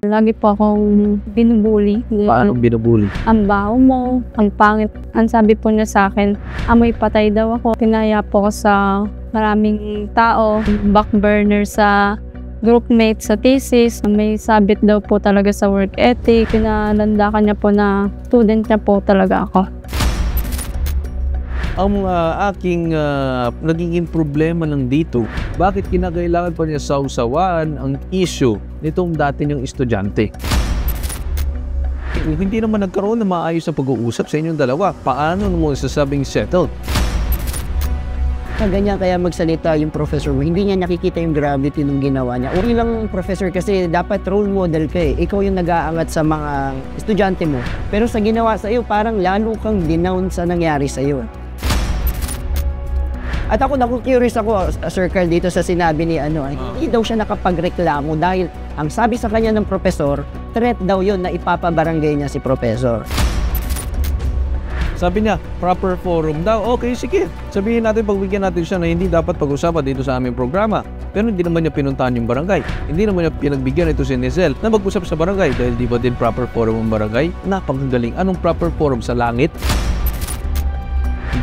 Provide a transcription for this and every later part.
Lagi po akong binubuli. Paano binubuli? Ang baho mo, ang pangit. Ang sabi po niya sa akin, amoy patay daw ako. Tinaya po ako sa maraming tao, back burner sa groupmate sa thesis. May sabit daw po talaga sa work ethic. Pinalandakan niya po na student niya po talaga ako. Ang aking nagiging problema lang dito, bakit kinakailangan pa niya sausawaan ang issue nitong dati niyang estudyante? Kung hindi naman nagkaroon ng maayos na pag-uusap sa inyong dalawa, paano mo sasabing settled? Ganyan kaya magsalita yung professor mo, hindi niya nakikita yung gravity ng ginawa niya. Uri lang professor kasi dapat role model ka eh. Ikaw yung nag-aangat sa mga estudyante mo. Pero sa ginawa sa iyo, parang lalo kang denounce sa nangyari sa iyo. At ako curious ako, Sir Carl, dito sa sinabi ni hindi daw siya nakapagreklamo dahil ang sabi sa kanya ng professor, threat daw yun na ipapabarangay niya si professor. Sabi niya, proper forum daw. Okay, sige. Sabihin natin, pagbigyan natin siya na hindi dapat pag-usapan dito sa aming programa. Pero hindi naman niya pinuntahan yung barangay. Hindi naman niya pinagbigyan ito si Nizel na mag-usap sa barangay dahil di ba din proper forum ang barangay? Napakagaling. Anong proper forum sa langit?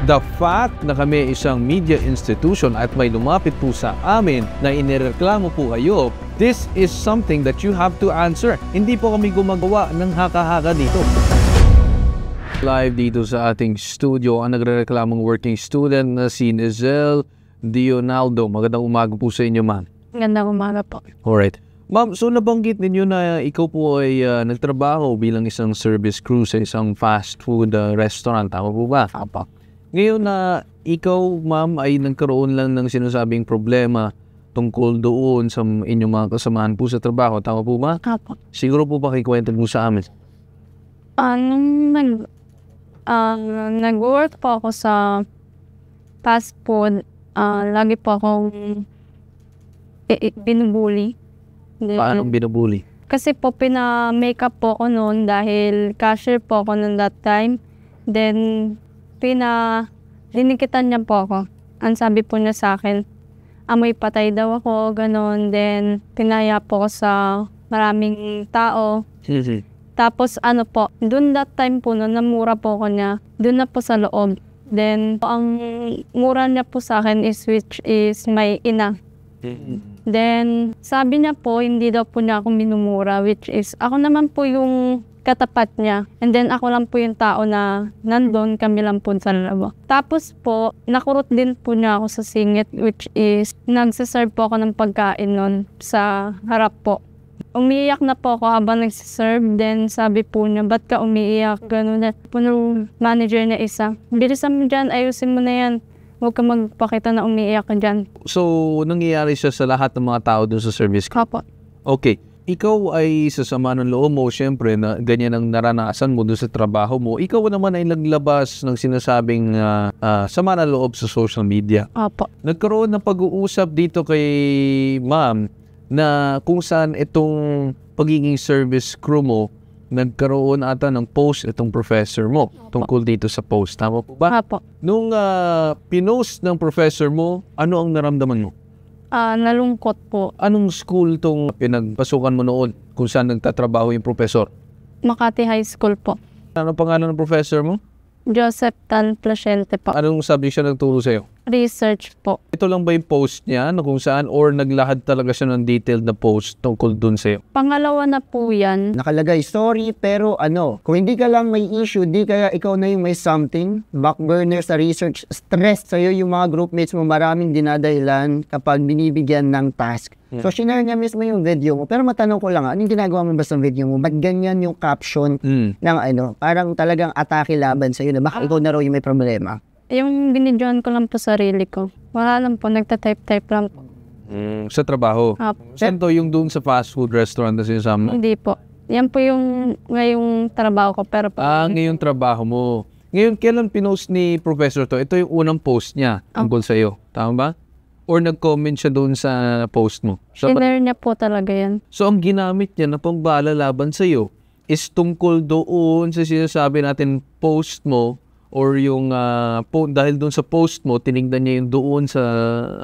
The fact na kami isang media institution at may lumapit po sa amin na inireklamo po kayo, this is something that you have to answer. Hindi po kami gumagawa ng haka-haka dito. Live dito sa ating studio ang nagrereklamong working student na si Nizel Dionaldo. Magandang umaga po sa inyo, ma'am. Magandang umaga po. Alright. Ma'am, so nabanggit ninyo na ikaw po ay nagtrabaho bilang isang service crew sa isang fast food restaurant. Tama po ba? Apo. Ngayon na ikaw, ma'am, ay nagkaroon lang ng sinasabing problema tungkol doon sa inyong mga kasamahan po sa trabaho. Tama po ba? Apo. Siguro po ba kikwento mo sa amin? Nag-work po ako sa fast food. Lagi po akong binubuli. Paano binubuli? Kasi po pina-makeup po ako noon dahil cashier po ako noon that time. Then dinikitan niya po ako. Ang sabi po niya sa akin, amoy patay daw ako, ganon. Then pinaya po ako sa maraming tao. Tapos dun that time po noon, namura po ako niya. Dun na po sa loob. Then ang mura niya po sa akin which is my ina. Then sabi niya po, hindi daw po niya ako minumura, which is ako naman po yung katapat niya. And then ako lang po yung tao na nandun, kami lang po sa labo. Tapos po, nakurot din po niya ako sa singit, which is nagsaserve po ako ng pagkain nun sa harap po. Umiiyak na po ako habang nagsaserve. Then sabi po niya, ba't ka umiiyak? Ganun na. Puno manager na isa. Bilisan mo dyan, ayusin mo na yan. Huwag ka magpakita na umiiyak ka dyan. So, nangyayari siya sa lahat ng mga tao dun sa service? Kapo. Okay. Ikaw ay sa sama ng loob mo, syempre, na ganyan ang naranasan mo dun sa trabaho mo. Ikaw naman ay naglabas ng sinasabing sama ng loob sa social media. Opo. Nagkaroon ng pag-uusap dito kay ma'am na kung saan itong pagiging service crew mo, nagkaroon ata ng post itong professor mo tungkol dito sa post. Tama po ba? Opo. Nung pinost ng professor mo, ano ang naramdaman mo? Nalungkot po. Anong school tong pinagpasukan mo noon kung saan nagtatrabaho yung professor? Makati High School po. Ano pangalan ng professor mo? Joseph Tan Placiente po. Anong subject siya nagturo sa'yo? Research po. Ito lang ba yung post niya na kung saan or naglahad talaga siya ng detailed na post tungkol dun sa'yo? Pangalawa na po yan. Nakalagay, sorry, pero kung hindi ka lang may issue, di kaya ikaw na yung may something, backburner sa research, stress sa'yo yung mga groupmates mo, maraming dinadahilan kapag binibigyan ng task. So, sinare niya mismo yung video mo. Pero matanong ko lang, anong ginagawa mo ba sa video mo? Ba't ganyan yung caption ng parang talagang atake laban sa'yo na baka ikaw na raw yung may problema? Yung binidyoan ko lang po sarili ko. Wala lang po, nagta-type lang po. Sa trabaho? Saan to yung doon sa fast food restaurant na sinasama? Hindi po. Yan po yung ngayong trabaho ko. Pero ngayong trabaho mo. Ngayon, kailan pinost ni professor to? Ito yung unang post niya tungkol sa'yo. Tama ba? Or nag-comment siya doon sa post mo? Sinare niya po talaga yan. So, ang ginamit niya na pambala laban sa'yo is tungkol doon sa sinasabi natin post mo or yung dahil doon sa post mo, tinignan niya yung doon sa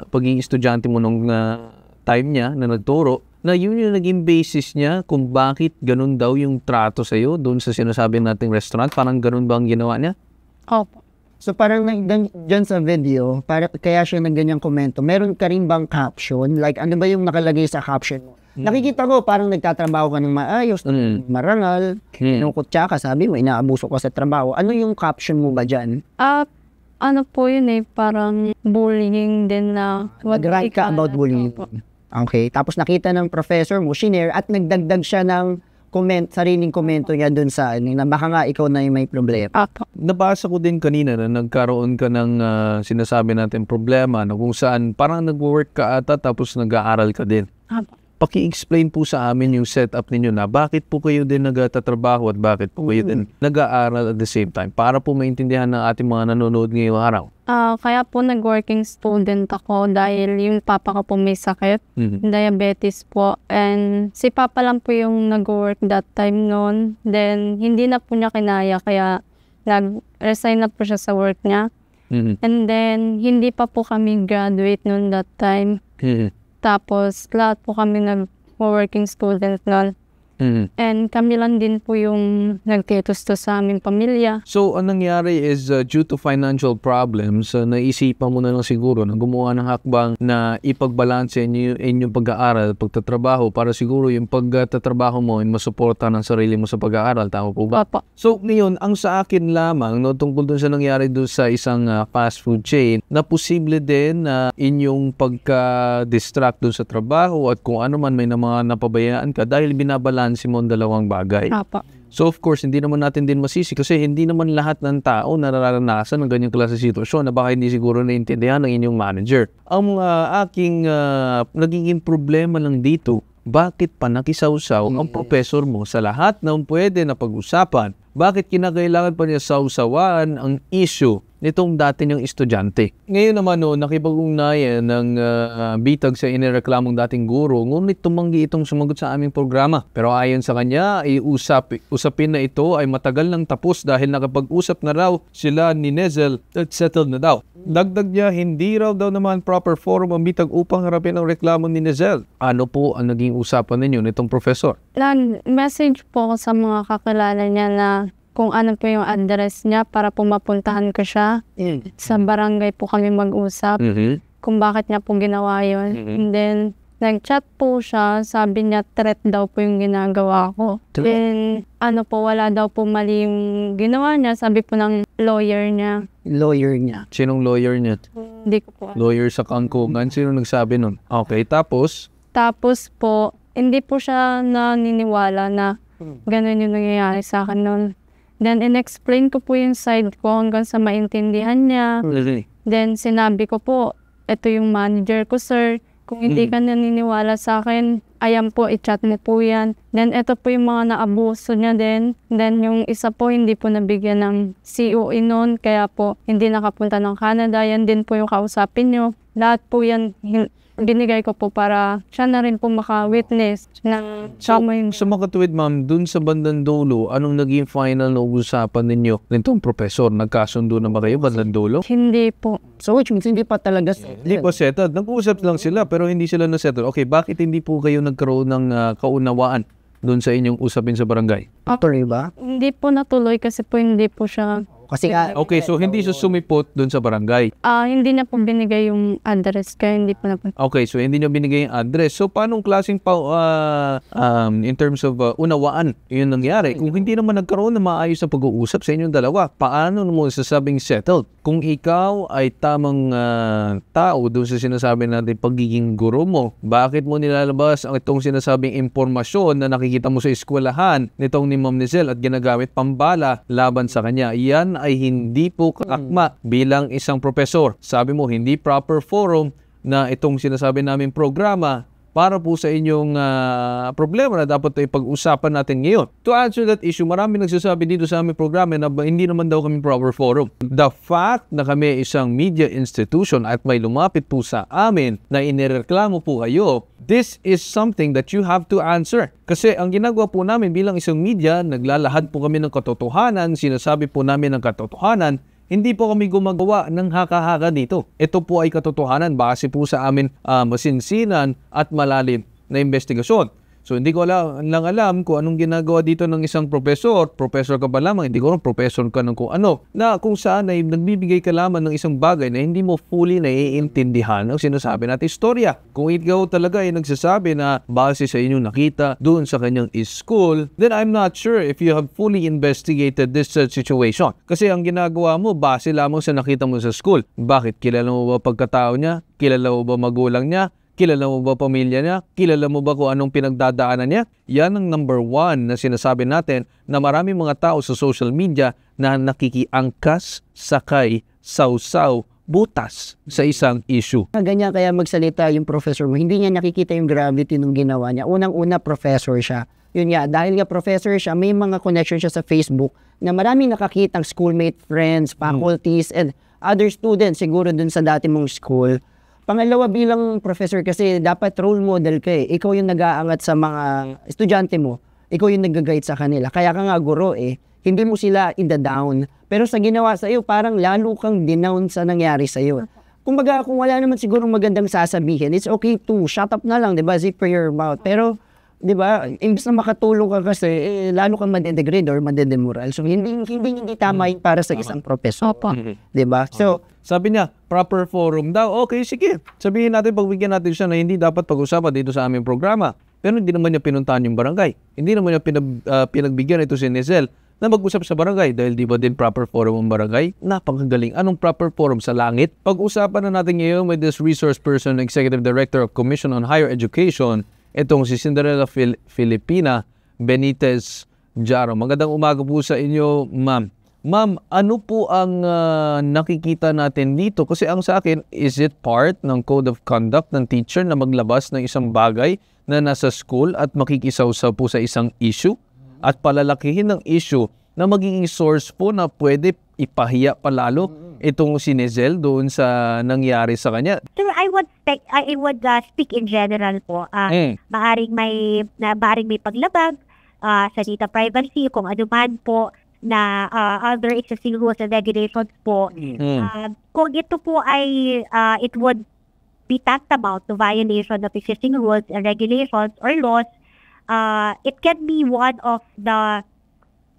pagiging estudyante mo nung time niya na nagturo na yun yung naging basis niya kung bakit ganun daw yung trato sa'yo doon sa sinasabi nating restaurant? Parang ganun ba ang ginawa niya? Opo. So parang dyan sa video, kaya siya ng ganyang komento, meron ka rin bang caption? Like ano ba yung nakalagay sa caption mo? Nakikita ko parang nagtatrabaho ka ng maayos, marangal, nung kutsaka, sabi mo, inaabuso ka sa trabaho. Ano yung caption mo ba dyan? Ano po yun parang bullying din na... Nag-rant ka about bullying. Okay, tapos nakita ng professor mo, shinare, at nagdagdag siya ng sariling komento niya dun sa na baka nga ikaw na yung may problema. Apo. Nabasa ko din kanina na nagkaroon ka ng sinasabi natin problema na kung saan parang nag-work ka ata tapos nag-aaral ka din. Apo. Paki-explain po sa amin yung setup ninyo na bakit po kayo din nagtatrabaho at bakit po kayo din nag-aaral at the same time para po maintindihan ng ating mga nanonood ngayong araw. Kaya po nag-working student ako dahil yung papa ko po may sakit, diabetes po. And si papa lang po yung nag-work that time noon. Then hindi na po niya kinaya kaya nag-resign na po siya sa work niya. And then hindi pa po kami graduate noon that time. Tapos, lahat po kami nag-working student nun. And kami lang din po yung nagtitusto sa aming pamilya. So, ang nangyari is due to financial problems, naisipan mo na lang siguro na gumawa ng hakbang na ipagbalanse inyong pag-aaral at pagtatrabaho para siguro yung pagtatrabaho mo ay masuporta ng sarili mo sa pag-aaral. Tama po ba? Opo. So, ngayon, ang sa akin lamang, no, tungkol dun sa nangyari dun sa isang fast food chain, na posible din na inyong pagka-distract dun sa trabaho at kung ano man may mga napabayaan ka dahil binabalanse mo ang dalawang bagay. Opo. So of course, hindi naman natin din masisi kasi hindi naman lahat ng tao nararanasan ng ganyang klase sitwasyon na baka hindi siguro naintindihan ng inyong manager. Ang aking nagiging problema lang dito, bakit pa nakisawsaw ang professor mo sa lahat ng pwede na pag-usapan? Bakit kinakailangan pa niya sawsawaan ang issue nitong dati niyang estudyante? Ngayon naman nakipag-ugnayan ng bitag sa inireklamong dating guro, ngunit tumanggi itong sumagot sa aming programa. Pero ayon sa kanya, usapin na ito ay matagal nang tapos dahil nakapag-usap na raw sila ni Nezel at settled na daw. Dagdag niya, hindi raw daw naman proper forum ang bitag upang harapin ang reklamo ni Nezel. Ano po ang naging usapan ninyo nitong professor? Message po sa mga kakilala niya na kung ano po yung address niya para po mapuntahan ko siya. Sa barangay po kami mag-usap kung bakit niya po ginawa yun. And then, nag-chat po siya, sabi niya threat daw po yung ginagawa ko. Then, wala daw po mali yung ginawa niya, sabi po ng lawyer niya. Lawyer niya? Sinong lawyer niya? Hindi ko po. Lawyer sa Kangkungan? Sino nagsabi nun? Okay, tapos? Tapos po, hindi po siya naniniwala na ganun yung nangyayari sa akin nun. Then, in-explain ko po yung side ko hanggang sa maintindihan niya. Then, sinabi ko po, ito yung manager ko, sir. Kung hindi ka naniniwala sa akin, ayan po, i-chat mo po yan. Then, ito po yung mga naabuso niya din. Then, yung isa po, hindi po nabigyan ng COE noon. Kaya po, hindi nakapunta ng Canada. Yan din po yung kausapin nyo. Lahat po yan, binigay ko po para siya na rin po maka-witness ng sa makatuwid, ma'am, dun sa bandang dulo, anong naging final na usapan ninyo nitong professor? Nagkasundo na ba kayo bandang dulo? Hindi po. So which means hindi pa talaga settled. Hindi pa settled. Nag-uusap lang sila pero hindi sila na-settled. Okay, bakit hindi po kayo nagkaroon ng kaunawaan dun sa inyong usapin sa barangay? Tuloy ba? Hindi po natuloy kasi po hindi po siya... Kasi okay, so hindi siya sumipot dun sa barangay. Hindi niya po binigay yung address kaya hindi po napunta. Okay, so hindi niya binigay yung address. So paanong klaseng in terms of unawaan yun nangyari? Kung hindi naman nagkaroon ng maayos na pag-uusap sa inyong dalawa, paano mo sasabing settled? Kung ikaw ay tamang tao dun sa sinasabi natin pagiging guro mo, bakit mo nilalabas ang itong sinasabing impormasyon na nakikita mo sa eskwelahan nitong ni Ma'am Nezel at ginagamit pambala laban sa kanya? Yan ay hindi po kakma bilang isang professor. Sabi mo, hindi proper forum na itong sinasabi namin programa para po sa inyong problema na dapat ay pag-usapan natin ngayon. To answer that issue, marami nagsasabi dito sa aming programa na hindi naman daw kami proper forum. The fact na kami isang media institution at may lumapit po sa amin na inireklamo po kayo, this is something that you have to answer. Kasi ang ginagawa po namin bilang isang media, naglalahad po kami ng katotohanan, sinasabi po namin ng katotohanan, hindi po kami gumagawa ng haka-haka dito. Ito po ay katotohanan base po sa amin masinsinan at malalim na investigasyon. So hindi ko alam kung anong ginagawa dito ng isang professor ka ba lamang, hindi ko rin professor ka ng kung ano, na kung saan ay nagbibigay ka lamang ng isang bagay na hindi mo fully naiintindihan ang sinasabi natin istorya. Kung ikaw talaga ay nagsasabi na base sa inyong nakita doon sa kanyang school, then I'm not sure if you have fully investigated this situation. Kasi ang ginagawa mo base lamang sa nakita mo sa school. Bakit? Kilala mo ba pagkatao niya? Kilala mo ba magulang niya? Kilala mo ba pamilya niya? Kilala mo ba kung anong pinagdadaanan niya? Yan ang number 1 na sinasabi natin na maraming mga tao sa social media na nakikiangkas, sakay, sausaw, butas sa isang issue. Ganyan kaya magsalita yung professor mo. Hindi niya nakikita yung gravity ng ginawa niya. Unang-una, professor siya. Yun nga, dahil nga professor siya, may mga connection siya sa Facebook na maraming nakakitang schoolmate, friends, faculties, and other students siguro dun sa dati mong school. Pangalawa, bilang professor kasi dapat role model ka eh. Ikaw yung nag-aangat sa mga estudyante mo. Ikaw yung nag-guide sa kanila. Kaya ka nga guro eh. Hindi mo sila in-down. Pero sa ginawa sa iyo, parang lalo kang dinown sa nangyari sa iyo. Kumbaga, kung wala naman siguro magandang sasabihin, it's okay to shut up na lang, di ba? Zip your mouth. Pero, di ba, imbes na makatulong ka kasi, lalo kang madedegrade or madedemoral. So, hindi tama yun para sa isang professor. Opo. Di ba? So, sabi niya, proper forum daw. Okay, sige. Sabihin natin, pagbigyan natin siya na hindi dapat pag-usapan dito sa aming programa. Pero hindi naman niya pinuntahan yung barangay. Hindi naman niya pinagbigyan ito si Nezel na mag-usap sa barangay. Dahil di ba din proper forum ang barangay? Napakagaling. Anong proper forum sa langit? Pag-usapan na natin ngayon with this resource person, Executive Director of Commission on Higher Education, itong si Cinderella Filipina Benitez Jaro. Magandang umaga po sa inyo, ma'am. Ma'am, ano po ang nakikita natin dito? Kasi ang sa akin, is it part ng code of conduct ng teacher na maglabas ng isang bagay na nasa school at makikisawsaw po sa isang issue? At palalakihin ng issue na magiging source po na pwede ipahiya palalo itong si Nezel doon sa nangyari sa kanya? Sir, I would speak in general po. Maaring may paglabag sa data privacy, kung ano man po na other existing rules and regulations po. Kung ito po ay it would be tantamount to violation of existing rules and regulations or laws, it can be one of the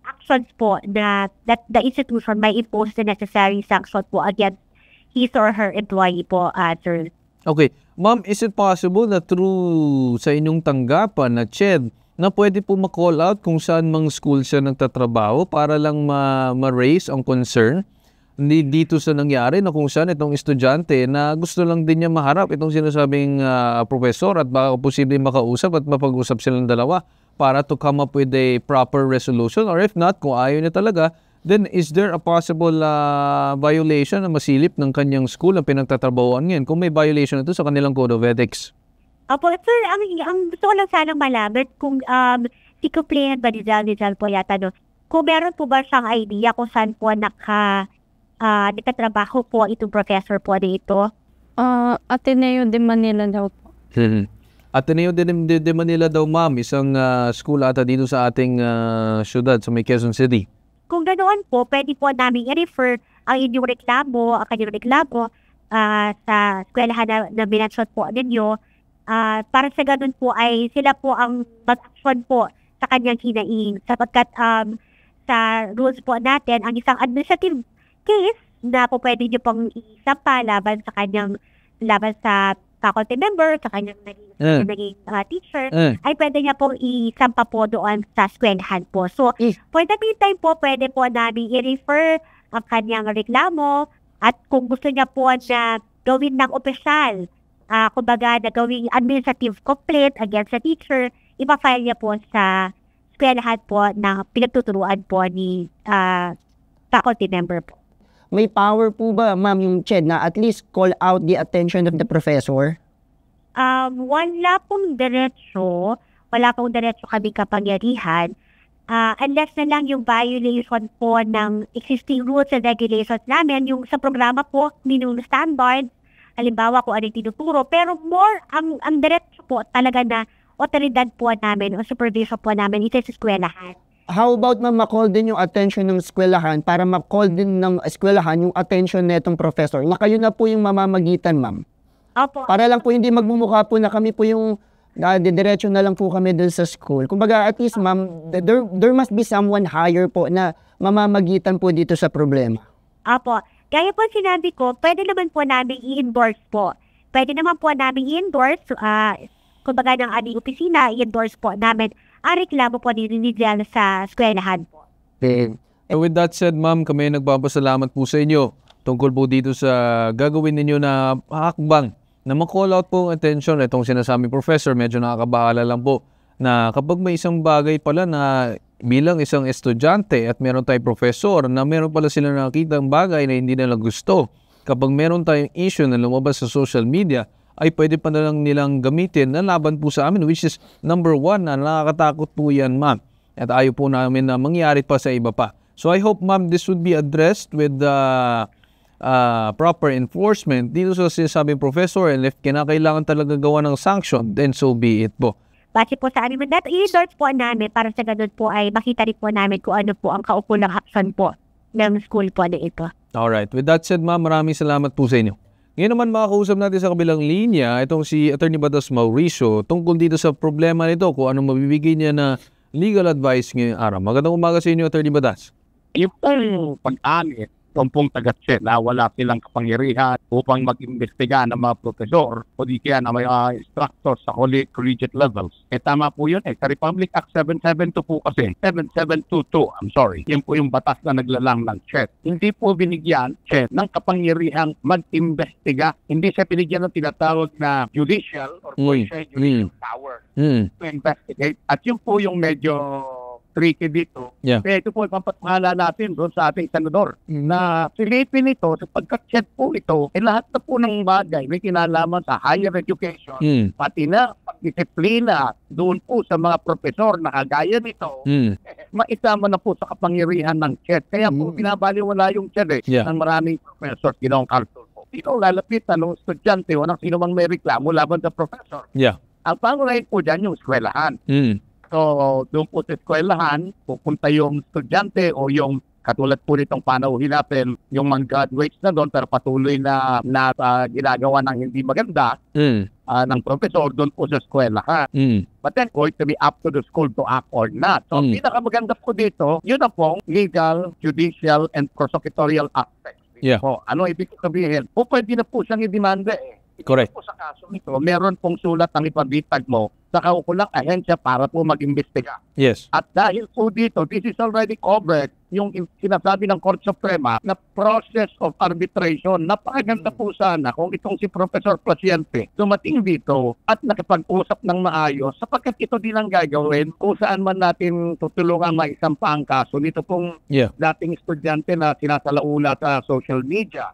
actions po that the institution may impose the necessary sanction po against his or her employee po, sir. Okay. Ma'am, is it possible na through sa inyong tanggapan na CHED na pwede po ma-call out kung saan mang school siya nagtatrabaho para lang ma-raise ang concern dito sa nangyari na kung saan itong estudyante na gusto lang din niya maharap itong sinasabing professor at baka posibleng makausap at mapag-usap silang dalawa para to come up with a proper resolution, or if not, kung ayaw niya talaga, then is there a possible violation na masilip ng kanyang school ang pinagtatrabahoan ngayon kung may violation ito sa kanilang code of ethics? Opo, sir, ang gusto ko lang sanang malaman kung si complainant ba Rizal po yata, no? Kung meron po ba siyang idea kung saan po nakatrabaho po itong professor po dito? Ateneo de Manila daw po. Ateneo de Manila daw, ma'am, isang school ata dito sa ating syudad, sa may Quezon City. Kung ganoon po, pwede po namin i-refer ang inyong reklamo, ang kanyang reklamo sa eskwelahan na binansyot po ninyo. Para sa ganun po ay sila po ang mag-action po sa kanyang hinaing. Sapagkat sa rules po natin, ang isang administrative case na po pwede nyo pong isampa laban sa faculty member, sa kanyang naging teacher, ay pwede niya pong isampa po doon sa eskwelahan po. So, for the meantime po, pwede po namin i-refer ang kanyang reklamo at kung gusto niya po na gawin ng opisyal, kumbaga na gawing administrative complaint against the teacher, ipa-file niya po sa eskwelahan po na pinagtuturuan po ni faculty member po. May power po ba, ma'am, yung CHED na at least call out the attention of the professor? Wala pong diretso kami kapangyarihan unless na lang yung violation po ng existing rules and regulations namin, yung sa programa po, minimum standards, halimbawa kung ano yung tinuturo, pero more ang diretso po talaga na otoridad po namin o supervision po namin ito sa eskwelahan. How about ma-call din yung attention ng eskwelahan para ma-call din ng eskwelahan yung attention netong professor na kayo na po yung mamamagitan, ma'am? Opo. Para lang po hindi magmumukha po na kami po yung didiretso na lang po kami dun sa school. Kumbaga, at least ma'am, there must be someone higher po na mamamagitan po dito sa problema. Apo, gaya po sinabi ko, pwede naman po namin i-endorse po. Pwede naman po namin i-endorse, kumbaga ng aming opisina, i-endorse po namin ang reklamo po ni Nigel sa eskwelahan po. With that said, ma'am, kami nagpapasalamat po sa inyo tungkol po dito sa gagawin ninyo na hakbang na mag-call out po ang attention itong sinasabing professor. Medyo nakakabahala lang po na kapag may isang bagay pala na bilang isang estudyante at meron tayong professor na meron pala sila nakakita ang bagay na hindi nila gusto, kapag meron tayong issue na lumabas sa social media, ay pwede pa na lang nilang gamitin na laban po sa amin, which is number 1 na nakakatakot po yan, ma'am. At ayaw po namin na mangyari pa sa iba pa. So I hope, ma'am, this would be addressed with proper enforcement dito sa sinasabing professor, and if kinakailangan talaga gawa ng sanction, then so be it po. Base po sa aming mandato, i-endorse po namin para sa ganun po ay makita rin po namin kung ano po ang kaukulang action po ng school po na ito. Alright, with that said, ma'am, maraming salamat po sa inyo. Ngayon naman makakausap natin sa kabilang linya itong si Attorney Batas Mauricio tungkol dito sa problema nito, kung anong mabibigay niya na legal advice ngayong araw. Magandang umaga sa inyo, Attorney Batas. Yung pag-ani, pong taga-check na wala silang kapangyarihan upang mag-imbestiga ng mga profesor o di kaya na may instructor sa collegiate levels. Tama po yun Sa Republic Act 772 po kasi, 7722, I'm sorry. Yan po yung batas na naglalang ng check. Hindi po binigyan check ng kapangyarihang mag-imbestiga. Hindi siya binigyan ng tinatawag na judicial or judicial power to investigate. At yun po yung medyo tricky dito. Kaya ito po ipapatunghala natin doon sa ating senador na silipin ito sapagkat check po ito lahat na po ng bagay may kinalaman sa higher education pati na pagdisiplina doon po sa mga profesor na kagaya nito maisama na po sa kapangyarihan ng check. Kaya po binabaliwala yung check ng maraming professor ginawang Carlton po. Sino lalapitan ng estudyante o ng sino mang may reklamo laban sa professor? Ang pangunahin po dyan yung eskwelahan. So, doon po sa eskwelahan, pupunta yung estudyante o yung katulad po nitong panauhin natin, yung mga graduates na doon pero patuloy na ginagawa ng hindi maganda ng professor doon po sa eskwelahan. But then, going to be up to the school to act or not. So, pinakamaganda po dito, yun na pong legal, judicial, and prosecutorial aspects. So, ano ibig sabihin? O pwede na po siyang i-demanda Correct. Po sa kaso nito, meron pong sulat ang ipabitag mo sa kaukulang ahensya para po mag-imbestiga. Yes. At dahil po dito, this is already covered yung sinasabi ng Court Suprema na process of arbitration. Napakaganda po sana kung itong si Professor Placiente dumating dito at nakipag-usap ng maayos sapagkat ito din ang gagawin kung saan man natin tutulungan maisampa ang kaso. Dito pong dating estudyante na sinasalaula sa social media.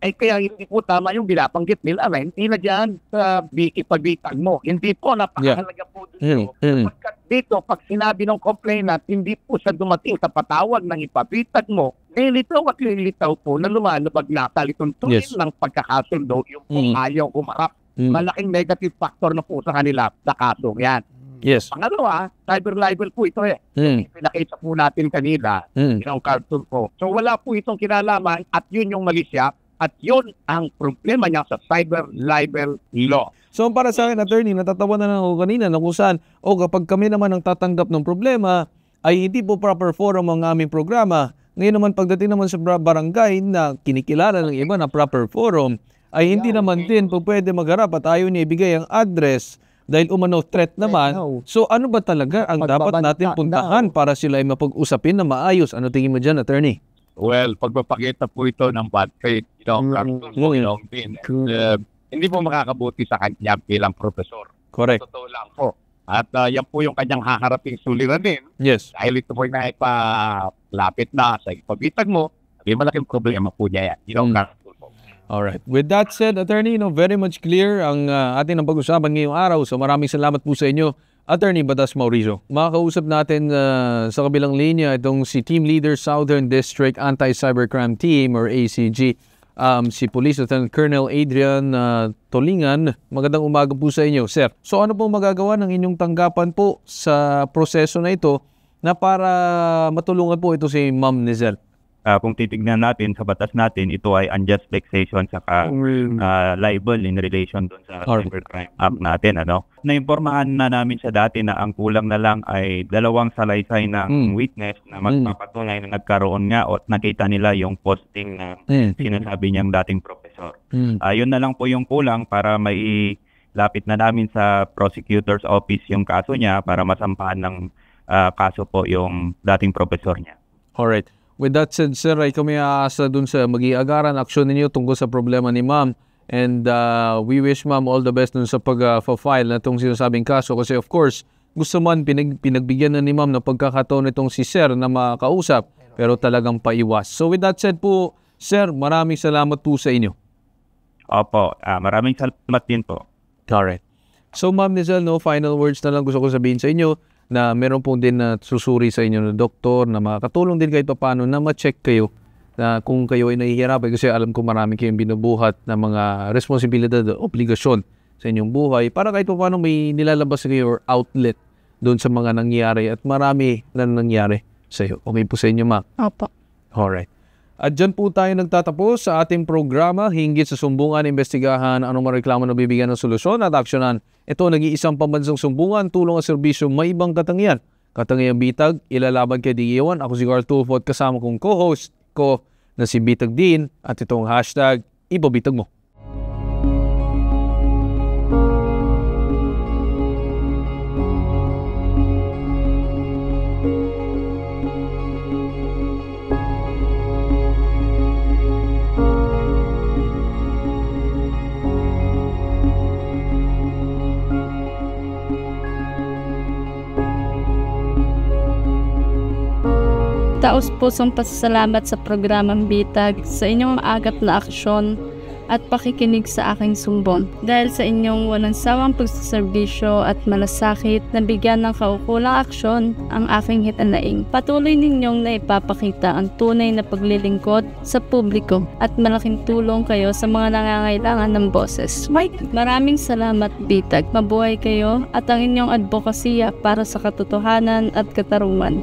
Ay kaya hindi po tama yung binabanggit nila rin. Hindi na dyan sa pagbitag mo. Hindi po napakahalaga po dito. Sapagkat dito, pag sinabi ng complainant, hindi po siya dumating sa patawag ng ipabitag mo, nilitaw at nilitaw po na lumalabag na talituntunin ng pagkakasundo yung kung ayaw umarap. Malaking negative factor na po sa kanila sa kaso yan. Yes. Pangalawa, cyber libel po ito Pinakita po natin kanina, yung cartoon po. So wala po itong kinalaman at yun yung mali siya at yun ang problema niya sa cyber libel law. So para sa akin, attorney, natatawa na lang ako kanina na kung saan, kapag kami naman ang tatanggap ng problema, ay hindi po proper forum ang aming programa. Ngayon naman pagdating naman sa barangay na kinikilala ng iba na proper forum, ay hindi naman din po pwede magharap at ayaw niya ibigay ang address dahil umano threat naman. So ano ba talaga ang dapat natin puntahan para sila ay mapag-usapin na maayos? Ano tingin mo dyan, attorney? Well, pagpapakita po ito ng bad faith, hindi po makakabuti sa kanya bilang profesor. Correct. Totoo lang po. At yan po yung kanyang haharaping suliranin. Yes. Dahil ito po yung naipalapit na sa ipabitag mo, may malaking problema po niya yan. Alright. With that said, attorney, very much clear ang ating ang pag-usapan ngayong araw. So maraming salamat po sa inyo, Attorney Batas Mauricio. Makakausap natin sa kabilang linya itong si Team Leader Southern District Anti-Cybercrime Team or ACG, si Police Lieutenant Colonel Adrian Tolingan. Magandang umaga po sa inyo, sir. So ano po magagawa ng inyong tanggapan po sa proseso na ito na para matulungan po ito si Ma'am Nizel? kung titignan natin sa batas natin, ito ay unjust vexation saka libel in relation doon sa Cybercrime Act natin. Naimpormahan na namin siya dati na ang kulang na lang ay 2 salaysay ng witness na magpapatunay na nagkaroon nga o nakita nila yung posting na sinasabi niyang dating professor. Yun na lang po yung kulang para lapit na namin sa prosecutor's office yung kaso niya para masampahan ng kaso po yung dating professor niya. Alright. With that said, sir, ay kami aasa dun sa mag-iagaran aksyon ninyo tungkol sa problema ni ma'am. And we wish ma'am all the best dun sa pag-file na itong sinasabing kaso. Kasi of course, gusto man pinagbigyan na ni ma'am ng pagkakataon itong si sir na makausap. Pero talagang paiwas. So with that said po, sir, maraming salamat po sa inyo. Opo, maraming salamat din po. Alright. So ma'am Nizel, final words na lang gusto ko sabihin sa inyo na meron po din na susuri sa inyo na doktor na makakatulong din kahit paano na ma-check kayo na kung kayo ay nahihirapan kasi alam ko marami kayong binubuhat na mga responsibilidad o obligasyon sa inyong buhay para kahit paano may nilalabas kayo or outlet doon sa mga nangyari at marami na nangyari sa iyo. Okay po sa inyo, ma'am? Opo. Alright. At dyan po tayo nagtatapos sa ating programa hinggit sa sumbungan, investigahan, anong reklamo na bibigyan ng solusyon at aksyonan. Ito nag-iisang pambansang sumbungan, tulong at serbisyo may ibang katangian. Katangiang Bitag, ilalaban kay Digiwan. Ako si Carl Tulfo at kasama kong co-host ko na si Bitag Din at itong hashtag Ibabitag Mo. Taos-pusong pasasalamat sa programang Bitag sa inyong maagap na aksyon at pakikinig sa aking sumbong. Dahil sa inyong walang sawang pagsaserbisyo at malasakit na bigyan ng kaukulang aksyon ang aking hitanaing. Patuloy ninyong naipapakita ang tunay na paglilingkod sa publiko at malaking tulong kayo sa mga nangangailangan ng boses. Maraming salamat, Bitag. Mabuhay kayo at ang inyong advokasya para sa katotohanan at katarungan.